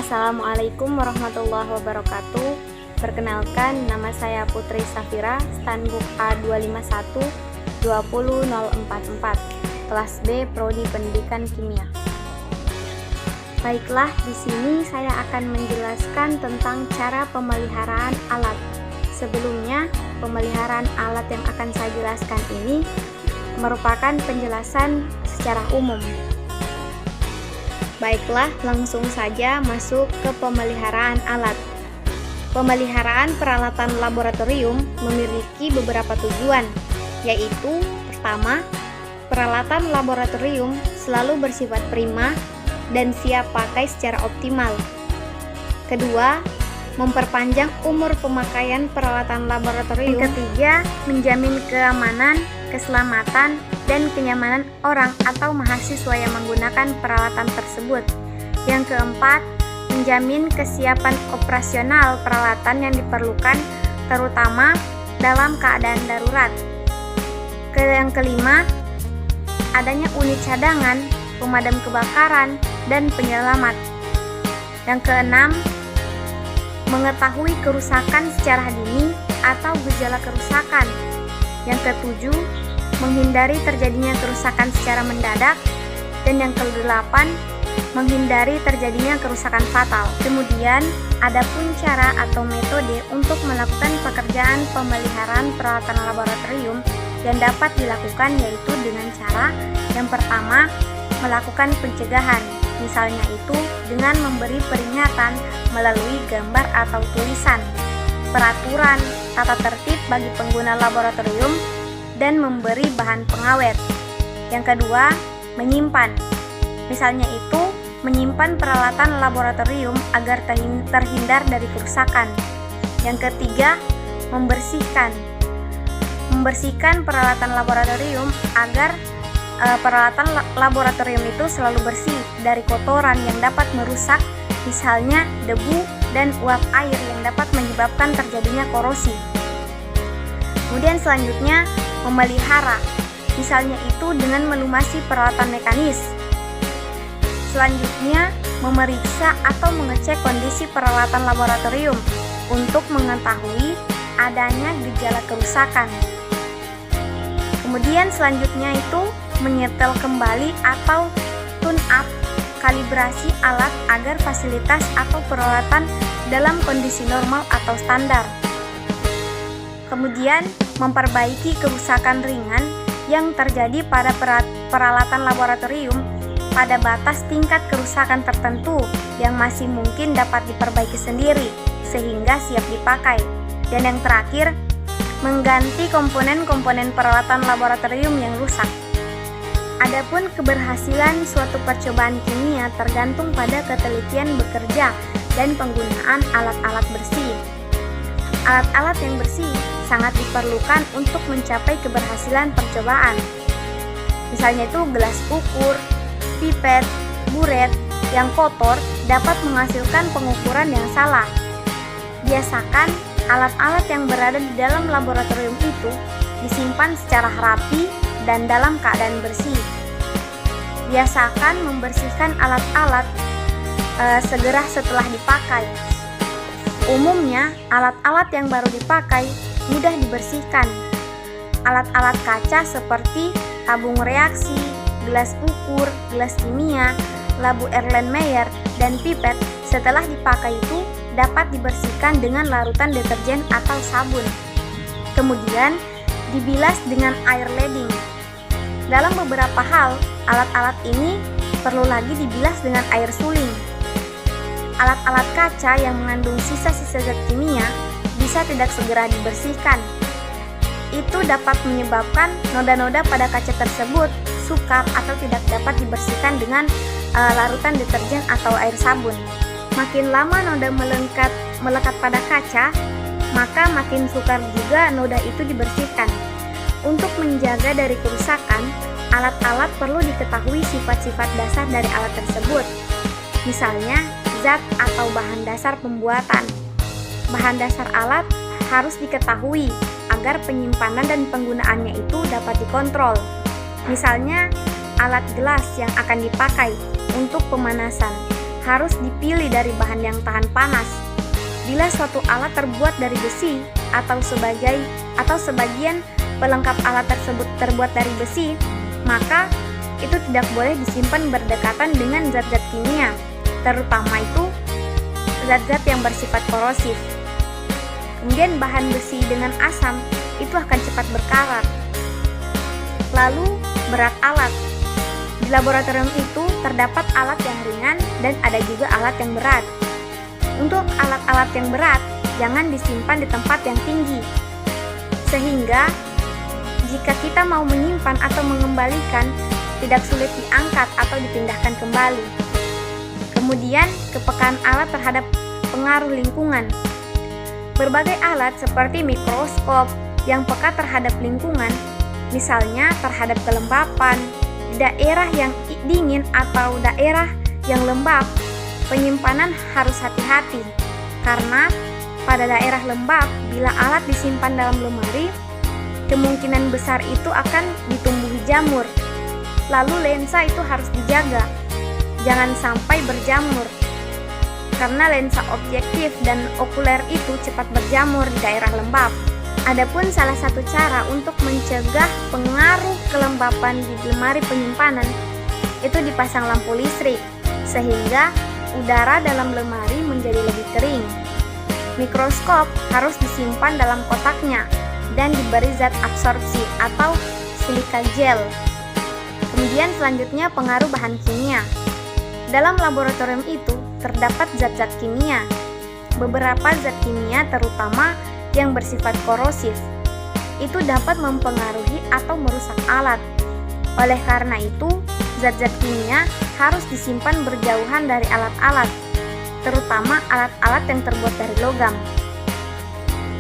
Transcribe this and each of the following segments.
Assalamualaikum warahmatullahi wabarakatuh. Perkenalkan, nama saya Putri Safira, Standbook A251 20044, kelas B, Prodi Pendidikan Kimia. Baiklah, di sini saya akan menjelaskan tentang cara pemeliharaan alat. Sebelumnya, pemeliharaan alat yang akan saya jelaskan ini merupakan penjelasan secara umum. Baiklah, langsung saja masuk ke pemeliharaan alat. Pemeliharaan peralatan laboratorium memiliki beberapa tujuan, yaitu pertama, peralatan laboratorium selalu bersifat prima dan siap pakai secara optimal. Kedua, memperpanjang umur pemakaian peralatan laboratorium. Yang ketiga, menjamin keamanan, keselamatan, dan kenyamanan orang atau mahasiswa yang menggunakan peralatan tersebut. Yang keempat, menjamin kesiapan operasional peralatan yang diperlukan, terutama dalam keadaan darurat. Yang kelima, adanya unit cadangan, pemadam kebakaran, dan penyelamat. Yang keenam, mengetahui kerusakan secara dini atau gejala kerusakan. Yang ketujuh, menghindari terjadinya kerusakan secara mendadak. Dan yang kedelapan, menghindari terjadinya kerusakan fatal. Kemudian, ada pun cara atau metode untuk melakukan pekerjaan pemeliharaan peralatan laboratorium yang dapat dilakukan, yaitu dengan cara yang pertama, melakukan pencegahan. Misalnya itu dengan memberi peringatan melalui gambar atau tulisan, peraturan, tata tertib bagi pengguna laboratorium, dan memberi bahan pengawet. Yang kedua, menyimpan. Misalnya itu, menyimpan peralatan laboratorium agar terhindar dari kerusakan. Yang ketiga, membersihkan. Membersihkan peralatan laboratorium agar peralatan laboratorium itu selalu bersih dari kotoran yang dapat merusak, misalnya debu dan uap air yang dapat menyebabkan terjadinya korosi. Kemudian selanjutnya, memelihara, misalnya itu dengan melumasi peralatan mekanis. Selanjutnya, memeriksa atau mengecek kondisi peralatan laboratorium untuk mengetahui adanya gejala kerusakan. Kemudian selanjutnya itu menyetel kembali atau tune up, kalibrasi alat agar fasilitas atau peralatan dalam kondisi normal atau standar. Kemudian memperbaiki kerusakan ringan yang terjadi pada peralatan laboratorium pada batas tingkat kerusakan tertentu yang masih mungkin dapat diperbaiki sendiri sehingga siap dipakai. Dan yang terakhir, mengganti komponen-komponen peralatan laboratorium yang rusak. Adapun keberhasilan suatu percobaan kimia tergantung pada ketelitian bekerja dan penggunaan alat-alat bersih. Alat-alat yang bersih sangat diperlukan untuk mencapai keberhasilan percobaan. Misalnya itu gelas ukur, pipet, buret yang kotor dapat menghasilkan pengukuran yang salah. Biasakan alat-alat yang berada di dalam laboratorium itu disimpan secara rapi dan dalam keadaan bersih. Biasakan membersihkan alat-alat segera setelah dipakai. Umumnya, alat-alat yang baru dipakai mudah dibersihkan. Alat-alat kaca seperti tabung reaksi, gelas ukur, gelas kimia, labu Erlenmeyer, dan pipet setelah dipakai itu dapat dibersihkan dengan larutan deterjen atau sabun. Kemudian, dibilas dengan air leding. Dalam beberapa hal, alat-alat ini perlu lagi dibilas dengan air suling. Alat-alat kaca yang mengandung sisa-sisa zat kimia bisa tidak segera dibersihkan. Itu dapat menyebabkan noda-noda pada kaca tersebut sukar atau tidak dapat dibersihkan dengan larutan deterjen atau air sabun. Makin lama noda melekat pada kaca, maka makin sukar juga noda itu dibersihkan. Untuk menjaga dari kerusakan, alat-alat perlu diketahui sifat-sifat dasar dari alat tersebut. Misalnya, zat atau bahan dasar pembuatan. Bahan dasar alat harus diketahui agar penyimpanan dan penggunaannya itu dapat dikontrol. Misalnya, alat gelas yang akan dipakai untuk pemanasan. harus dipilih dari bahan yang tahan panas. Bila suatu alat terbuat dari besi atau sebagian pelengkap alat tersebut terbuat dari besi, maka itu tidak boleh disimpan berdekatan dengan zat-zat kimia, terutama itu zat-zat yang bersifat korosif. Kemudian bahan besi dengan asam itu akan cepat berkarat. Lalu berat alat. Di laboratorium itu terdapat alat yang ringan dan ada juga alat yang berat. Untuk alat-alat yang berat, jangan disimpan di tempat yang tinggi. Sehingga jika kita mau menyimpan atau mengembalikan, tidak sulit diangkat atau dipindahkan kembali. Kemudian, kepekaan alat terhadap pengaruh lingkungan. Berbagai alat seperti mikroskop yang peka terhadap lingkungan, misalnya terhadap kelembapan, di daerah yang dingin atau daerah yang lembab, penyimpanan harus hati-hati. Karena pada daerah lembab, bila alat disimpan dalam lemari, kemungkinan besar itu akan ditumbuhi jamur. Lalu lensa itu harus dijaga, jangan sampai berjamur. Karena lensa objektif dan okuler itu cepat berjamur di daerah lembab. Adapun salah satu cara untuk mencegah pengaruh kelembapan di lemari penyimpanan itu dipasang lampu listrik, sehingga udara dalam lemari menjadi lebih kering. Mikroskop harus disimpan dalam kotaknya dan diberi zat absorpsi atau silika gel. Kemudian selanjutnya pengaruh bahan kimia. Dalam laboratorium itu terdapat zat-zat kimia. Beberapa zat kimia terutama yang bersifat korosif itu dapat mempengaruhi atau merusak alat. Oleh karena itu, zat-zat kimia harus disimpan berjauhan dari alat-alat, terutama alat-alat yang terbuat dari logam.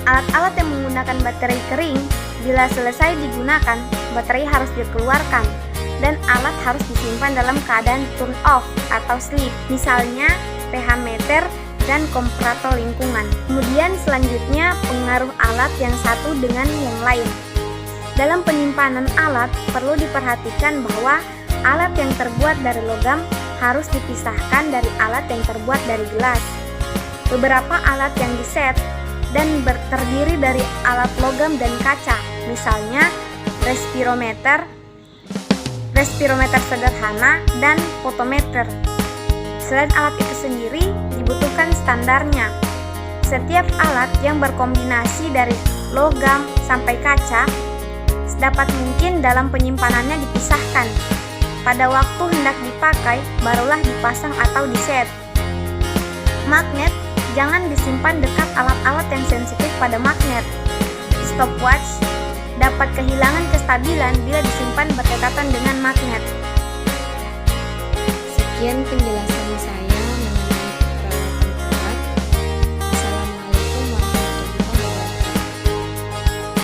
Alat-alat yang menggunakan baterai kering, bila selesai digunakan, baterai harus dikeluarkan dan alat harus disimpan dalam keadaan turn off atau sleep, misalnya pH meter dan komparator lingkungan. Kemudian selanjutnya pengaruh alat yang satu dengan yang lain. Dalam penyimpanan alat perlu diperhatikan bahwa alat yang terbuat dari logam harus dipisahkan dari alat yang terbuat dari gelas. Beberapa alat yang diset dan terdiri dari alat logam dan kaca, misalnya respirometer sederhana, dan fotometer. Selain alat itu sendiri, dibutuhkan standarnya. Setiap alat yang berkombinasi dari logam sampai kaca, sedapat mungkin dalam penyimpanannya dipisahkan. Pada waktu hendak dipakai, barulah dipasang atau diset. Magnet jangan disimpan dekat alat-alat yang sensitif pada magnet. Stopwatch dapat kehilangan kestabilan bila disimpan berdekatan dengan magnet. Sekian penjelasan saya.